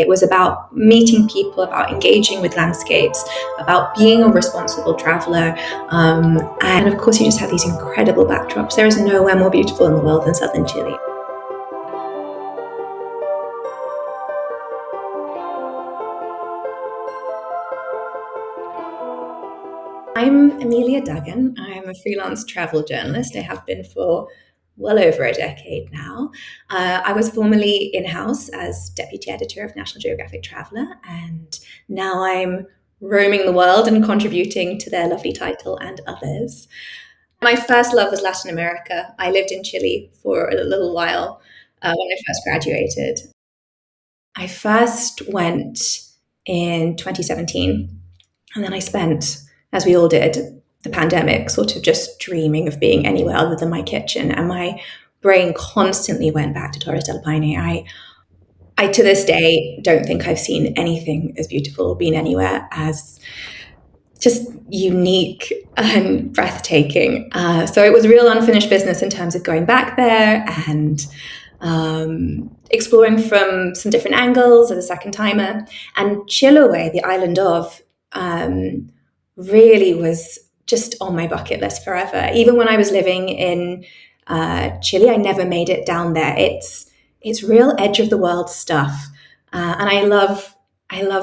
It was about meeting people, about engaging with landscapes, about being a responsible traveller. And of course, you just have these incredible backdrops. There is nowhere more beautiful in the world than southern Chile. I'm Amelia Duggan. I'm a freelance travel journalist. I have been for well over a decade now. I was formerly in-house as deputy editor of National Geographic Traveller, and now I'm roaming the world and contributing to their lovely title and others. My first love was Latin America. I lived in Chile for a little while when I first graduated. I first went in 2017, and then I spent, as we all did, the pandemic sort of just dreaming of being anywhere other than my kitchen. And my brain constantly went back to Torres del Paine. I to this day don't think I've seen anything as beautiful or been anywhere as just unique and breathtaking. So it was real unfinished business in terms of going back there and exploring from some different angles as a second timer. And Chiloé, the island of, really was just on my bucket list forever. Even when I was living in Chile, I never made it down there. It's real edge of the world stuff, and I love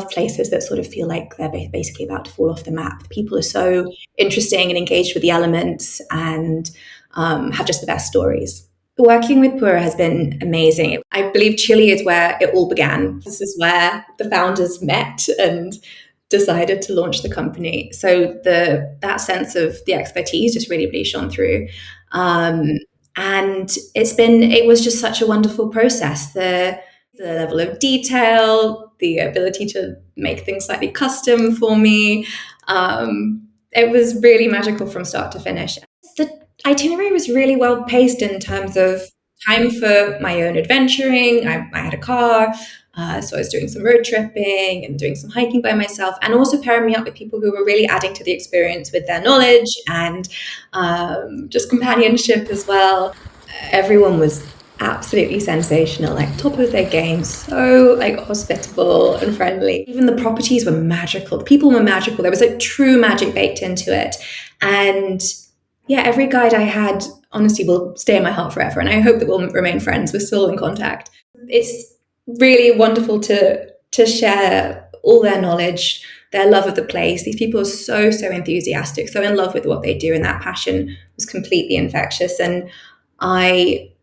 places that sort of feel like they're basically about to fall off the map. People are so interesting and engaged with the elements, and have just the best stories. Working with Pura has been amazing. I believe Chile is where it all began. This is where the founders met and decided to launch the company. So that sense of the expertise just really shone through. And it was just such a wonderful process. The level of detail, the ability to make things slightly custom for me. It was really magical from start to finish. The itinerary was really well paced in terms of time for my own adventuring. I had a car. So I was doing some road tripping and doing some hiking by myself, and also pairing me up with people who were really adding to the experience with their knowledge and just companionship as well. Everyone was absolutely sensational, like top of their game, so like hospitable and friendly. Even the properties were magical. The people were magical. There was like true magic baked into it. And yeah, every guide I had honestly will stay in my heart forever. And I hope that we'll remain friends. We're still in contact. It's really wonderful to share all their knowledge, their love of the place. These people are so enthusiastic, so in love with what they do, and that passion was completely infectious. And I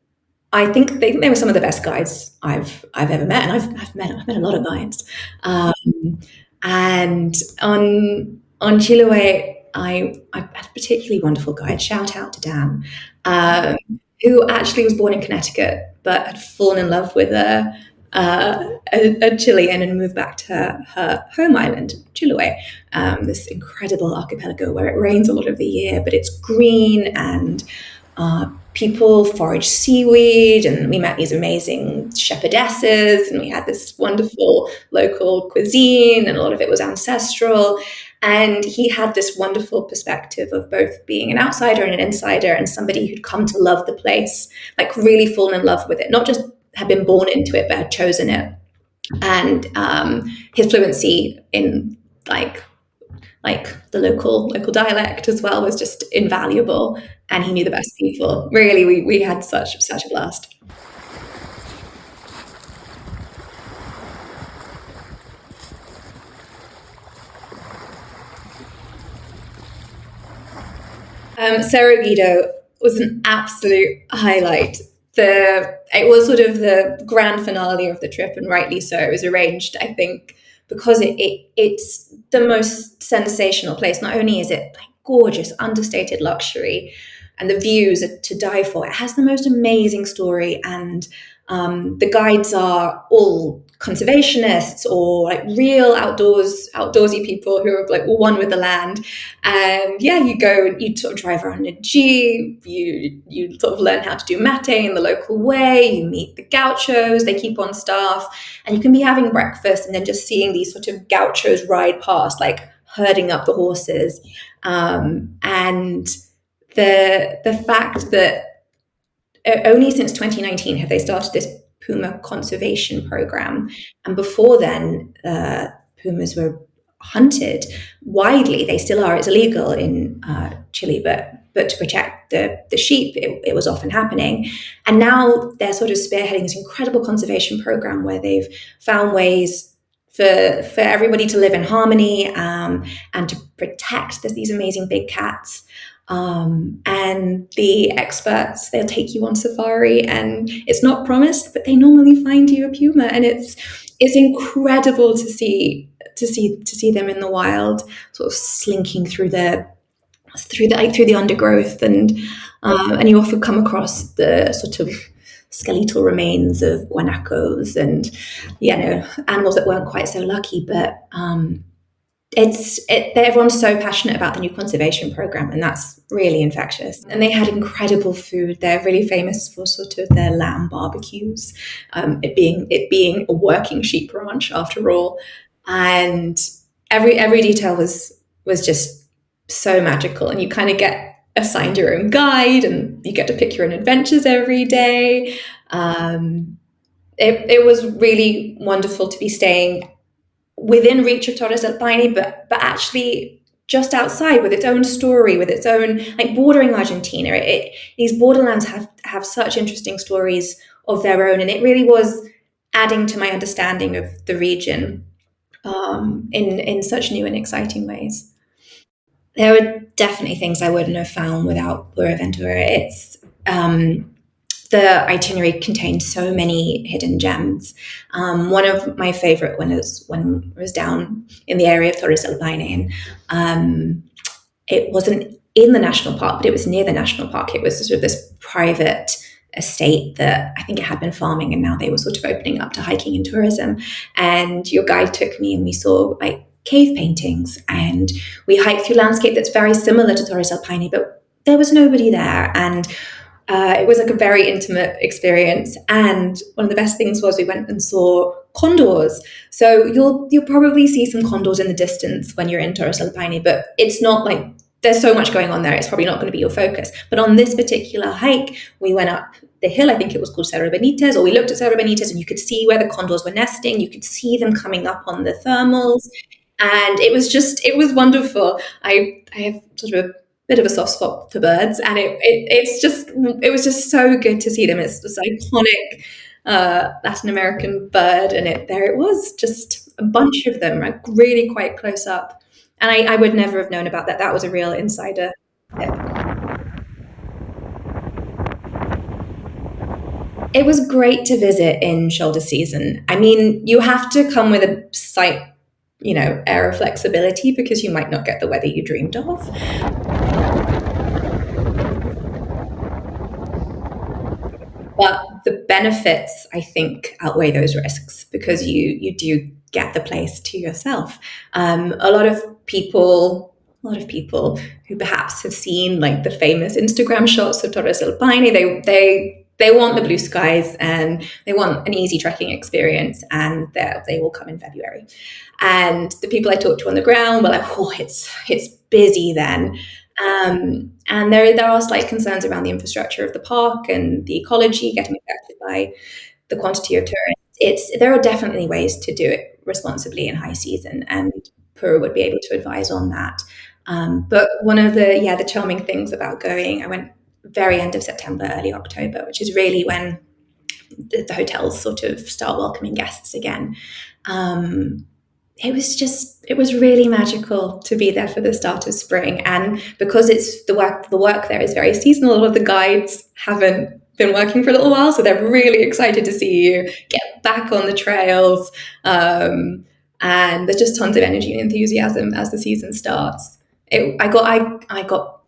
think they were some of the best guides I've ever met, and I've met a lot of guides. And on Chiloé, I had a particularly wonderful guide. Shout out to Dan, who actually was born in Connecticut but had fallen in love with a Chilean and moved back to her home island, Chiloé, this incredible archipelago where it rains a lot of the year, but it's green, and people forage seaweed, and we met these amazing shepherdesses, and we had this wonderful local cuisine, and a lot of it was ancestral. And he had this wonderful perspective of both being an outsider and an insider, and somebody who'd come to love the place, like really fallen in love with it, not just had been born into it, but had chosen it. And his fluency in like the local dialect as well was just invaluable. And he knew the best people. Really, we had such a blast. Cerro Guido was an absolute highlight. It was sort of the grand finale of the trip, and rightly so. It was arranged, I think, because it's the most sensational place. Not only is it like gorgeous, understated luxury, and the views are to die for, it has the most amazing story, and the guides are all conservationists or like real outdoorsy people who are like one with the land. And yeah, you go and you sort of drive around in a jeep, you sort of learn how to do mate in the local way, you meet the gauchos, they keep on staff, and you can be having breakfast and then just seeing these sort of gauchos ride past, like herding up the horses. And the fact that only since 2019 have they started this puma conservation program. And before then, pumas were hunted widely. They still are. It's illegal in Chile, but to protect the sheep, it was often happening. And now they're sort of spearheading this incredible conservation program where they've found ways for everybody to live in harmony, and to protect these amazing big cats. And the experts, they'll take you on safari, and it's not promised, but they normally find you a puma, and it's incredible to see them in the wild, sort of slinking through the undergrowth, and you often come across the sort of skeletal remains of guanacos and animals that weren't quite so lucky, but everyone's so passionate about the new conservation program, and that's really infectious. And they had incredible food. They're really famous for sort of their lamb barbecues, it being a working sheep ranch after all, and every detail was just so magical. And you kind of get assigned your own guide, and you get to pick your own adventures every day. It was really wonderful to be staying within reach of Torres del Paine, but actually just outside, with its own story, with its own, like, bordering Argentina. These borderlands have such interesting stories of their own, and it really was adding to my understanding of the region in such new and exciting ways. There were definitely things I wouldn't have found without Pura Aventura. It's the itinerary contained so many hidden gems. One of my favorite was when I was down in the area of Torres del Paine, and it wasn't in the national park, but it was near the national park. It was sort of this private estate that I think it had been farming, and now they were sort of opening up to hiking and tourism. And your guide took me, and we saw like cave paintings, and we hiked through landscape that's very similar to Torres del Paine, but there was nobody there. And it was like a very intimate experience. And one of the best things was we went and saw condors. So you'll probably see some condors in the distance when you're in Torres del Paine, but it's not like there's so much going on there. It's probably not going to be your focus. But on this particular hike, we went up the hill. I think it was called Cerro Benitez, or we looked at Cerro Benitez, and you could see where the condors were nesting. You could see them coming up on the thermals. And it was wonderful. I have sort of a bit of a soft spot for birds, and it was just so good to see them. It's this iconic Latin American bird, and there it was, just a bunch of them, like really quite close up. And I would never have known about that. That was a real insider tip. It was great to visit in shoulder season. I mean, you have to come with a slight, air of flexibility, because you might not get the weather you dreamed of. But the benefits, I think, outweigh those risks, because you do get the place to yourself. A lot of people who perhaps have seen like the famous Instagram shots of Torres del Paine, they want the blue skies, and they want an easy trekking experience, and they will come in February. And the people I talked to on the ground were like, "Oh, it's busy then." And there are slight concerns around the infrastructure of the park and the ecology getting affected by the quantity of tourists. There are definitely ways to do it responsibly in high season, and Pura would be able to advise on that. But one of the charming things about going, I went very end of September, early October, which is really when the hotels sort of start welcoming guests again. It was really magical to be there for the start of spring. And because it's the work there is very seasonal, a lot of the guides haven't been working for a little while, so they're really excited to see you get back on the trails. And there's just tons of energy and enthusiasm as the season starts. I got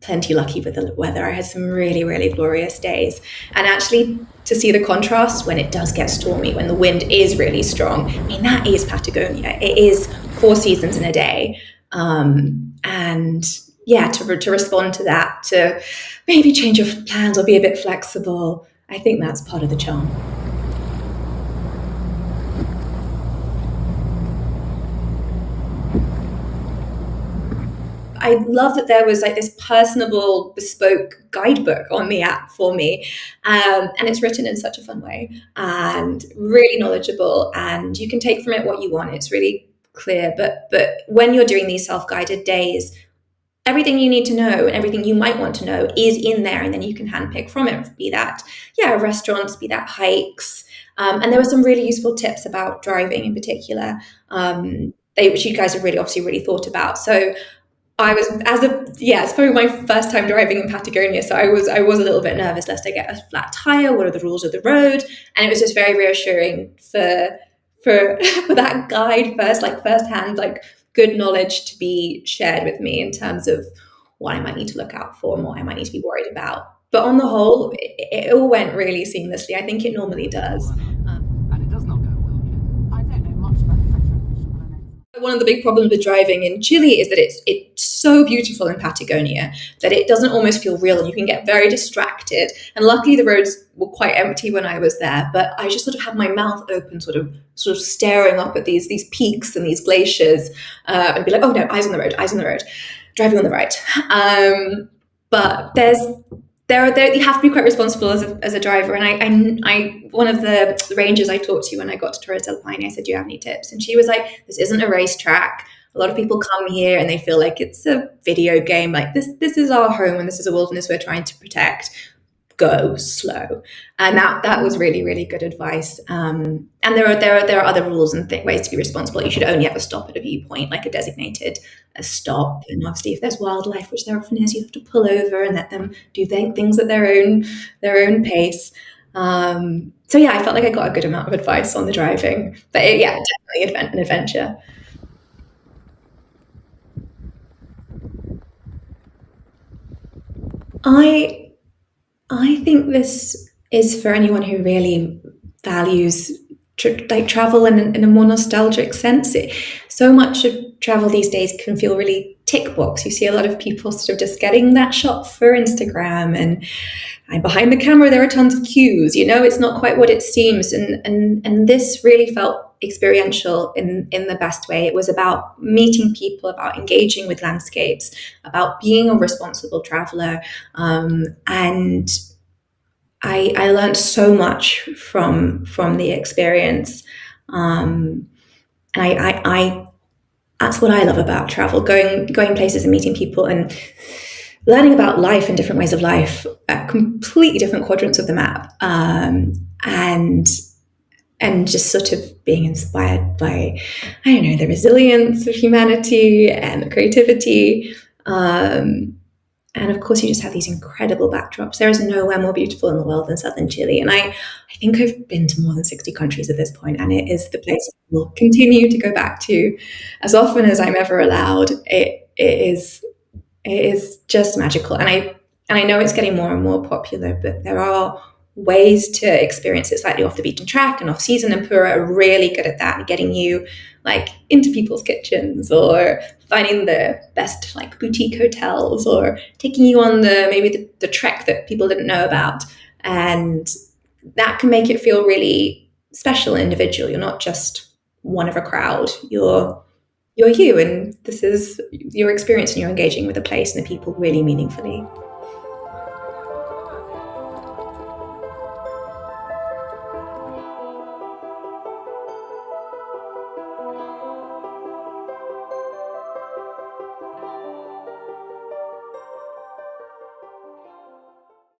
plenty lucky with the weather. I had some really, really glorious days. And actually, to see the contrast when it does get stormy, when the wind is really strong, I mean, that is Patagonia. It is 4 seasons in a day. And yeah, to respond to that, to maybe change your plans or be a bit flexible, I think that's part of the charm. I love that there was like this personable, bespoke guidebook on the app for me, and it's written in such a fun way and really knowledgeable, and you can take from it what you want. It's really clear, but when you're doing these self-guided days, everything you need to know and everything you might want to know is in there, and then you can handpick from it, be that restaurants, be that hikes, and there were some really useful tips about driving in particular, which you guys have really obviously really thought about. So I was, it's probably my first time driving in Patagonia, so I was a little bit nervous lest I get a flat tire. What are the rules of the road? And it was just very reassuring for for that guide firsthand, like good knowledge to be shared with me in terms of what I might need to look out for and what I might need to be worried about. But on the whole, it all went really seamlessly. I think it normally does. And it does not go well again. I don't know much about French Revolution, but I know. One of the big problems with driving in Chile is that it's so beautiful in Patagonia that it doesn't almost feel real, and you can get very distracted. And luckily the roads were quite empty when I was there, but I just sort of had my mouth open, sort of staring up at these peaks and these glaciers, and be like, oh no, eyes on the road, driving on the right. But you have to be quite responsible as a driver. And I one of the rangers I talked to when I got to Torres del Paine, I said, do you have any tips? And she was like, this isn't a racetrack. A lot of people come here and they feel like it's a video game. Like this is our home and this is a wilderness we're trying to protect. Go slow. And that was really, really good advice. And there are other rules and ways to be responsible. You should only ever stop at a viewpoint, like a stop. And obviously if there's wildlife, which there often is, you have to pull over and let them do things at their own pace. So yeah, I felt like I got a good amount of advice on the driving, but definitely an adventure. I think this is for anyone who really values travel in a more nostalgic sense. So much of travel these days can feel really tick box. You see a lot of people sort of just getting that shot for Instagram, and behind the camera there are tons of cues. It's not quite what it seems, and this really felt experiential in the best way. It was about meeting people, about engaging with landscapes, about being a responsible traveler, and I learned so much from the experience, and I that's what I love about travel: going places and meeting people and learning about life and different ways of life at completely different quadrants of the map, and just sort of being inspired by, I don't know, the resilience of humanity and the creativity. And of course, you just have these incredible backdrops. There is nowhere more beautiful in the world than southern Chile. And I think I've been to more than 60 countries at this point, and it is the place I will continue to go back to as often as I'm ever allowed. It is just magical. And I know it's getting more and more popular, but there are ways to experience it slightly off the beaten track and off season, and Pura are really good at that, getting you like into people's kitchens, or finding the best like boutique hotels, or taking you on the trek that people didn't know about. And that can make it feel really special and individual. You're not just one of a crowd. You're you, and this is your experience, and you're engaging with the place and the people really meaningfully.